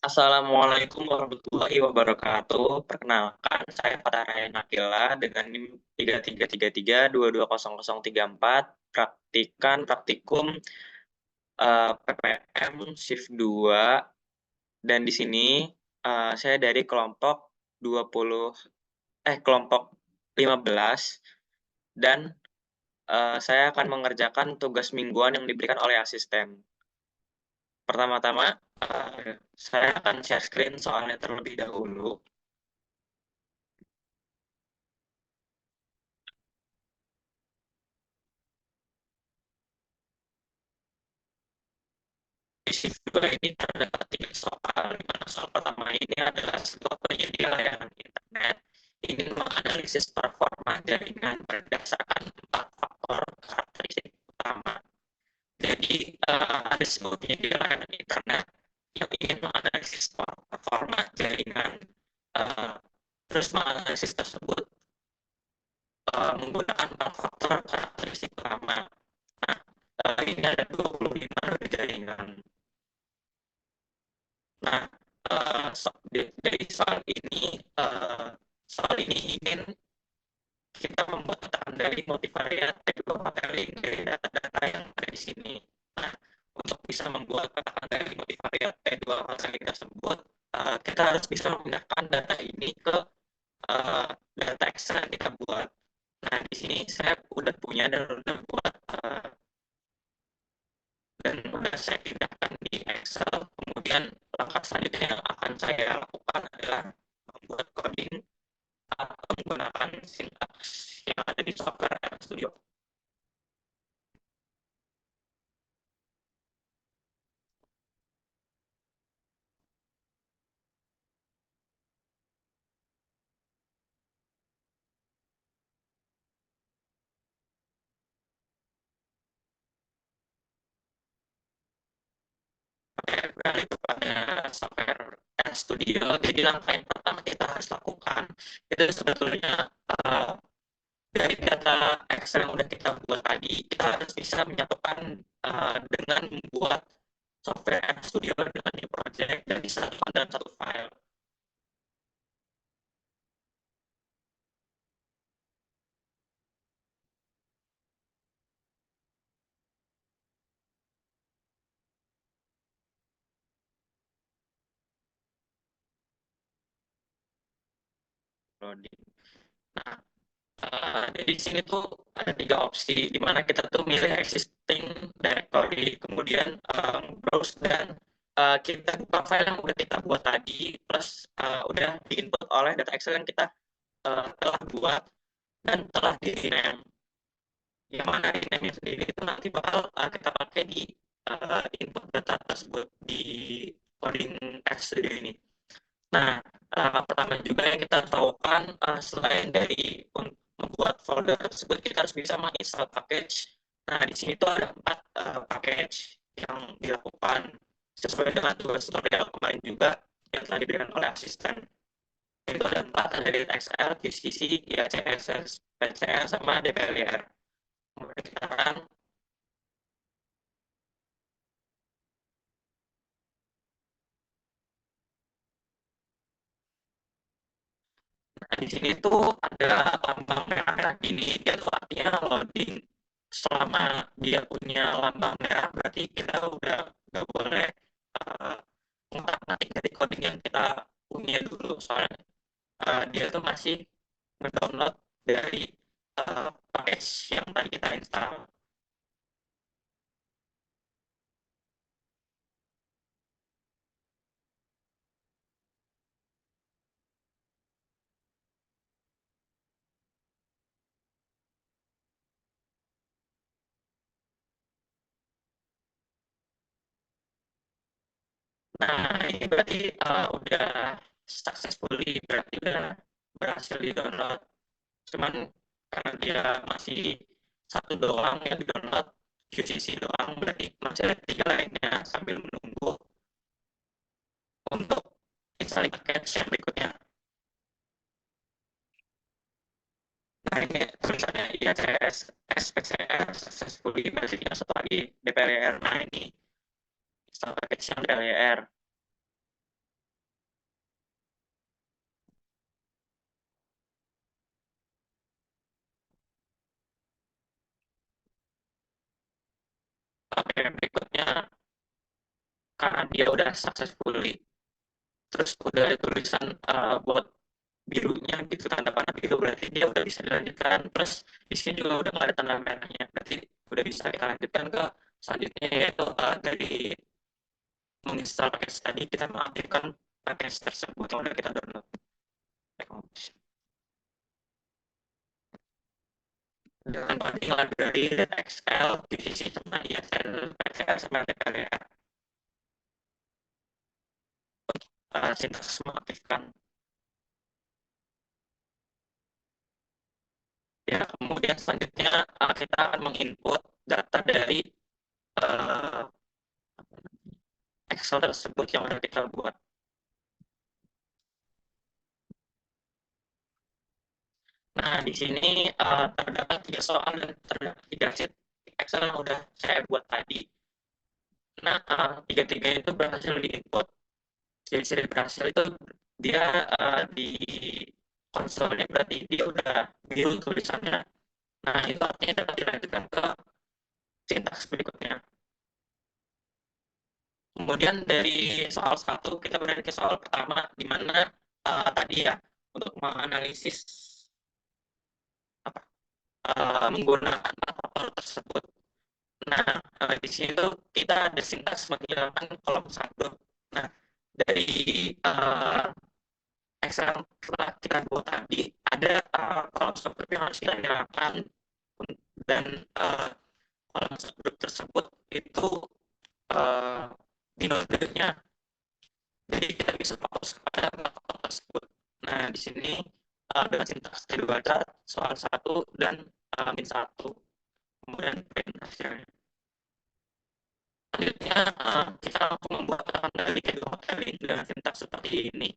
Assalamualaikum warahmatullahi wabarakatuh. Perkenalkan, saya Fatah Ryan Nakila dengan NIM 3333220034, praktikum PPM Shift 2, dan di sini saya dari kelompok 15, dan saya akan mengerjakan tugas mingguan yang diberikan oleh asisten. Pertama-tama, saya akan share screen soalnya terlebih dahulu. Di shift 2 ini terdapat 3 soal, di mana soal pertama ini adalah sebuah penyedia layanan internet ingin menganalisis performa jaringan berdasarkan 4 faktor karakteristik utama. Jadi, ada sebuah penyedia layanan internet yang ingin menganalisis performa jaringan, terus menganalisis tersebut menggunakan 4 faktor karakteristik utama. Nah, ini ada 25 jaringan. Nah, dari soal ini ingin kita membuat tatakan dari multivariat T2 modeling dari data-data yang ada di sini. Nah, untuk bisa membuat tatakan dari multivariat T2 modeling tersebut, kita harus bisa memindahkan data ini ke data Excel yang kita buat. Nah, di sini saya udah punya dan udah buat dan udah saya pindahkan di Excel. Kemudian langkah selanjutnya yang akan saya lakukan adalah membuat coding atau menggunakan sintaks yang ada di software RStudio. Beralih kepada software RStudio, jadi langkah yang pertama kita harus lakukan itu sebetulnya dari data Excel yang udah kita buat tadi, kita harus bisa menyatukan dengan membuat software RStudio dengan new project dan disatukan dalam satu file. Loading. Nah, jadi di sini tuh ada 3 opsi, di mana kita tuh milih existing directory, kemudian browse, dan kita buka file yang udah kita buat tadi, plus udah diinput oleh data Excel yang kita telah buat dan telah di-rename. Yang mana rename-nya sendiri itu nanti bakal kita pakai di input data tersebut di coding RStudio ini. Nah, pertama juga yang kita tahukan selain dari membuat folder tersebut, kita harus bisa menginstal package. Nah, di sini tuh ada 4 package yang dilakukan sesuai dengan tugas tutorial kemarin juga yang telah diberikan oleh asisten. Itu ada 4, ada dari XL, QCC, IACSS, PCL, sama DPLR. Kemudian kita akan Nah, di sini tuh ada lambang merah gini, dia tuh artinya loading. Selama dia punya lambang merah, berarti kita udah nggak boleh ngotak-ngatik dari coding yang kita punya dulu. Soalnya dia tuh masih mendownload dari package yang tadi kita install. Nah, ini berarti udah successfully, berarti udah berhasil di-download. Cuman karena dia masih satu doang yang di-download, QCC doang, berarti masih ada 3 lainnya sambil menunggu untuk installing package yang berikutnya. Nah, ini tulisannya IACS, SPCS, successfully, versinya satu lagi DPLR. Nah, ini install package yang DPLR. berikutnya karena dia udah successfully, terus udah ada tulisan buat birunya gitu, tanda panah biru, berarti dia udah bisa dilanjutkan. Terus di sini juga udah nggak ada tanda merahnya, berarti udah bisa kita lanjutkan ke selanjutnya, yaitu dari menginstal package tadi, kita mengaktifkan package tersebut yang udah kita download. Dengan coding library .xl, divisi sama ISL, PCL sama TPLA. Sintaks mengaktifkan. Ya, kemudian selanjutnya kita akan menginput data dari Excel tersebut yang sudah kita buat. Nah, di sini terdapat 3 soal dan terdapat 3 sheet Excel yang sudah saya buat tadi. Nah, tiga-tiga itu berhasil diinput. Ciri-ciri berhasil itu dia di konsolnya berarti dia udah biru tulisannya. Nah, itu artinya dapat dilanjutkan ke sintaks berikutnya. Kemudian dari soal 1 kita beralih ke soal pertama, di mana tadi ya, untuk menganalisis menggunakan faktor tersebut. Nah, di sini tuh kita ada sintaks menghilangkan kolom subgroup. Nah, dari Excel yang telah kita buat tadi, ada kolom subgroup yang harus kita hilangkan, dan kolom subgroup tersebut itu dinodenya, jadi kita bisa fokus pada faktor tersebut. Nah, di sini dengan sintaks kedua ada soal 1 dan min 1, kemudian print hasilnya. Selanjutnya kita langsung membuat kotakan dari kedua materi dengan sintaks seperti ini.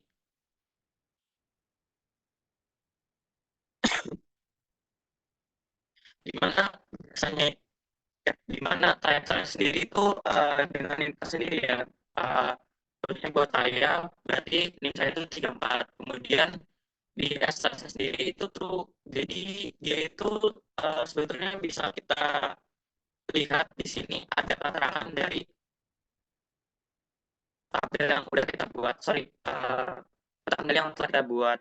Dimana biasanya dimana saya sendiri itu dengan NIM sendiri ya, terusnya buat saya berarti NIM saya itu 34. Kemudian di S sendiri itu tuh, jadi dia itu sebetulnya bisa kita lihat di sini ada keterangan dari tabel yang udah kita buat, tabel yang telah kita buat.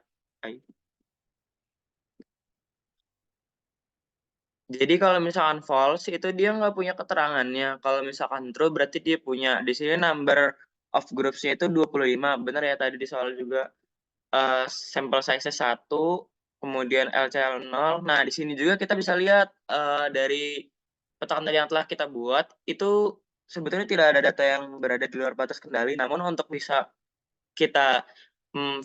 Jadi kalau misalkan false itu dia nggak punya keterangannya. Kalau misalkan true berarti dia punya. Di sini number of groups-nya itu 25. Benar ya tadi di soal juga. Sampel size-nya 1, kemudian LCL 0. Nah, di sini juga kita bisa lihat dari kotak yang telah kita buat, itu sebetulnya tidak ada data yang berada di luar batas kendali. Namun untuk bisa kita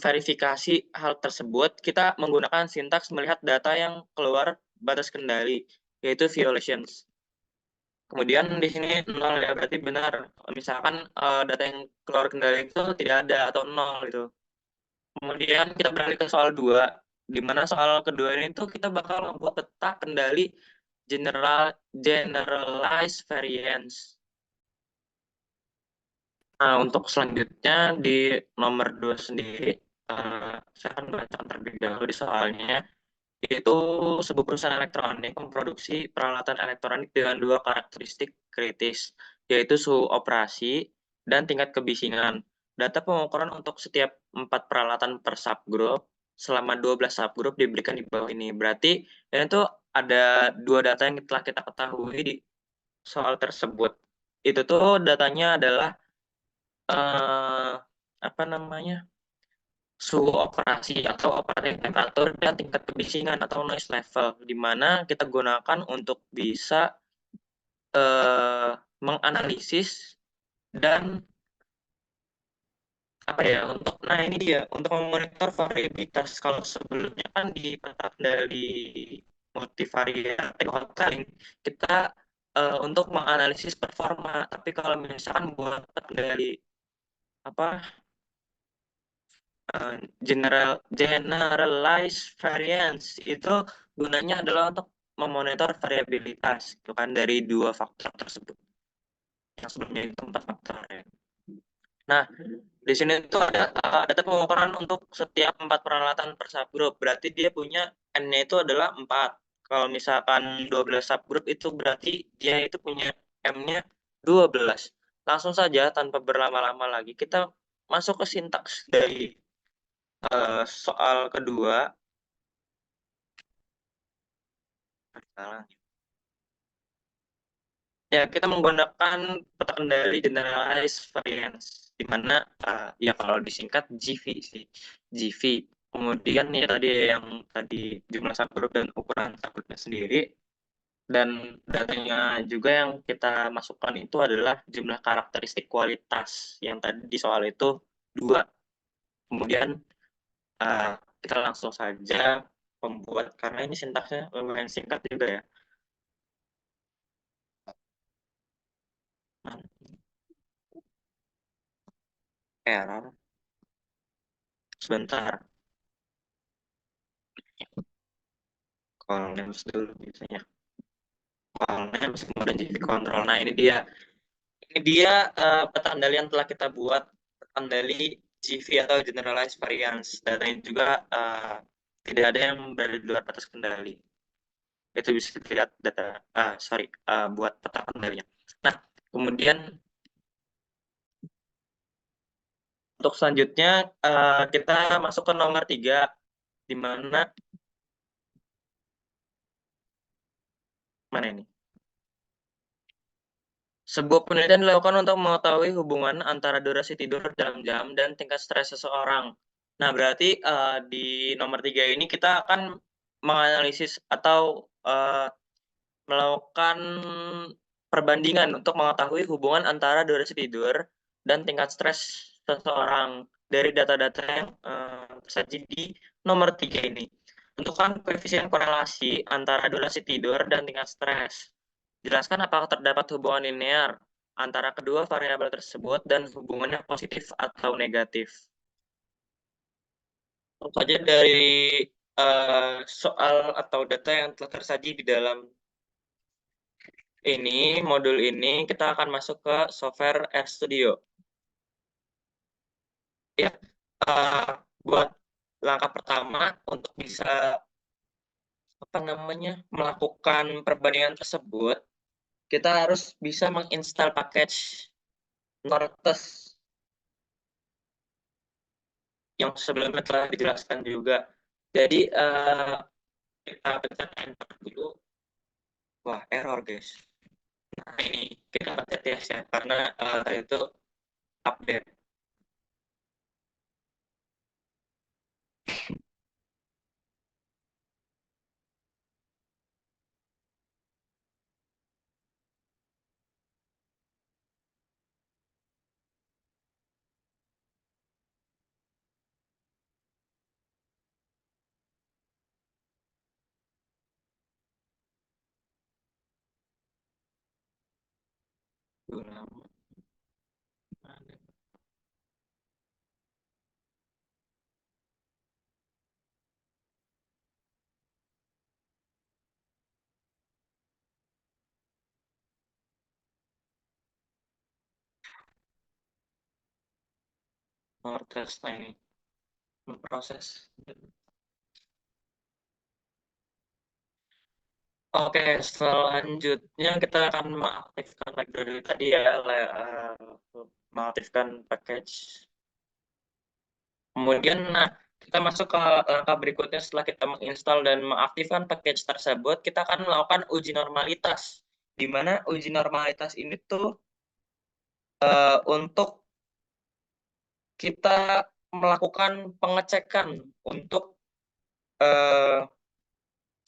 verifikasi hal tersebut, kita menggunakan sintaks melihat data yang keluar batas kendali, yaitu violations. Kemudian di sini 0 ya, berarti benar. Misalkan data yang keluar kendali itu tidak ada atau 0 gitu. Kemudian kita beralih ke soal 2, di mana soal kedua ini tuh kita bakal membuat peta kendali generalized variance. Nah, untuk selanjutnya di nomor 2 sendiri, saya akan baca terlebih dahulu di soalnya, yaitu sebuah perusahaan elektronik memproduksi peralatan elektronik dengan 2 karakteristik kritis, yaitu suhu operasi dan tingkat kebisingan. Data pengukuran untuk setiap 4 peralatan per subgroup selama 12 subgroup diberikan di bawah ini. Berarti ini tuh ada 2 data yang telah kita ketahui di soal tersebut. Itu tuh datanya adalah suhu operasi atau operating temperatur dan tingkat kebisingan atau noise level, di mana kita gunakan untuk bisa menganalisis dan ini dia untuk memonitor variabilitas. Kalau sebelumnya kan di peta dari multivariate hoteling kita untuk menganalisis performa, tapi kalau misalkan buat dari generalized variance itu gunanya adalah untuk memonitor variabilitas, itu kan, dari 2 faktor tersebut. Yang sebelumnya itu 4 faktor ya. Nah, di sini itu ada data pengukuran untuk setiap 4 peralatan per subgroup. Berarti dia punya N-nya itu adalah 4. Kalau misalkan 12 subgroup itu berarti dia itu punya M-nya 12. Langsung saja tanpa berlama-lama lagi kita masuk ke sintaks dari soal kedua. Ya, kita menggunakan peta kendali generalized variance, di mana ya kalau disingkat GV sih, GV. Kemudian ya tadi yang tadi jumlah subgroup dan ukuran subgroupnya sendiri, dan datanya juga yang kita masukkan itu adalah jumlah karakteristik kualitas yang tadi di soal itu 2. Kemudian kita langsung saja membuat, karena ini sintaksnya lumayan singkat juga ya. Error. Sebentar. Call names dulu biasanya. Call names kemudian jadi kontrol. Nah, ini dia peta kendali yang telah kita buat, kendali GV atau generalized variance. Datanya juga tidak ada yang berada di luar batas kendali. Itu bisa dilihat data buat peta kendalinya. Nah, kemudian untuk selanjutnya kita masuk ke nomor 3, di mana ini? Sebuah penelitian dilakukan untuk mengetahui hubungan antara durasi tidur dalam jam dan tingkat stres seseorang. Nah, berarti di nomor 3 ini kita akan menganalisis atau melakukan perbandingan untuk mengetahui hubungan antara durasi tidur dan tingkat stres seseorang dari data-data yang tersaji di nomor 3 ini. Tentukan koefisien korelasi antara durasi tidur dan tingkat stres. Jelaskan apakah terdapat hubungan linear antara kedua variabel tersebut dan hubungannya positif atau negatif. Tentu saja dari soal atau data yang telah tersaji di dalam modul ini, kita akan masuk ke software RStudio. Ya, buat langkah pertama untuk bisa melakukan perbandingan tersebut, kita harus bisa menginstal package Nortes yang sebelumnya telah dijelaskan juga. Jadi kita pencet enter dulu. Wah, error guys. Nah, ini kita pencet ya, karena itu update. Nortes ini memproses. Oke, selanjutnya kita akan mengaktifkan library tadi ya, mengaktifkan package. Kemudian, kita masuk ke langkah berikutnya. Setelah kita menginstal dan mengaktifkan package tersebut, kita akan melakukan uji normalitas. Di mana uji normalitas ini tuh untuk kita melakukan pengecekan untuk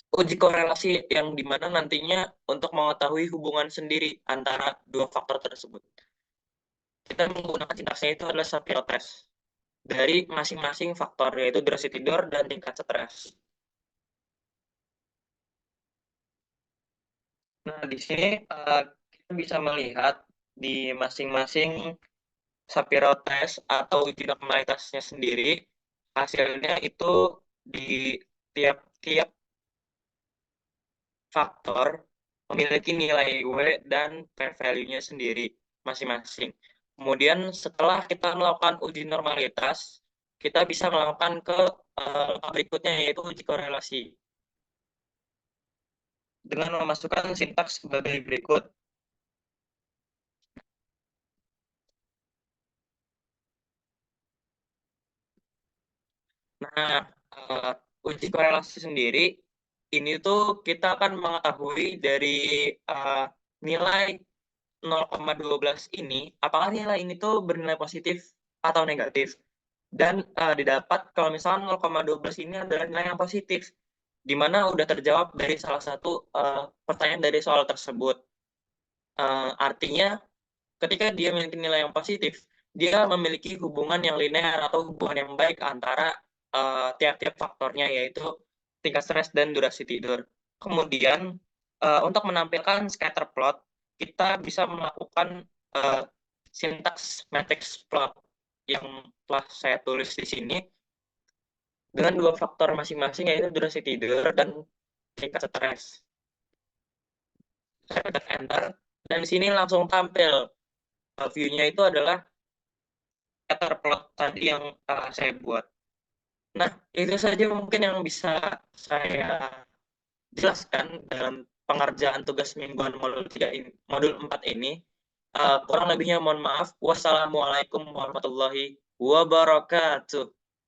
uji korelasi yang dimana nantinya untuk mengetahui hubungan sendiri antara dua faktor tersebut. Kita menggunakan sintaksnya itu adalah Shapiro test dari masing-masing faktor, yaitu durasi tidur dan tingkat stres. Nah, di sini kita bisa melihat di masing-masing Shapiro test atau uji normalitasnya sendiri, hasilnya itu di tiap-tiap faktor memiliki nilai W dan p-value-nya sendiri masing-masing. Kemudian setelah kita melakukan uji normalitas, kita bisa melakukan ke berikutnya, yaitu uji korelasi. Dengan memasukkan sintaks sebagai berikut. Nah, uji korelasi sendiri ini tuh kita akan mengetahui dari nilai 0,12 ini, apakah nilai ini tuh bernilai positif atau negatif. Dan didapat kalau misalnya 0,12 ini adalah nilai yang positif, di mana udah terjawab dari salah satu pertanyaan dari soal tersebut. Artinya ketika dia memiliki nilai yang positif, dia memiliki hubungan yang linear atau hubungan yang baik antara tiap-tiap faktornya, yaitu tingkat stres dan durasi tidur. Kemudian, untuk menampilkan scatter plot, kita bisa melakukan sintaks matrix plot yang telah saya tulis di sini dengan dua faktor masing-masing, yaitu durasi tidur dan tingkat stres. Saya pencet enter, dan di sini langsung tampil view-nya itu adalah scatter plot tadi yang saya buat. Nah, itu saja mungkin yang bisa saya jelaskan dalam pengerjaan tugas mingguan modul 3 ini, modul 4 ini. Kurang lebihnya mohon maaf. Wassalamualaikum warahmatullahi wabarakatuh.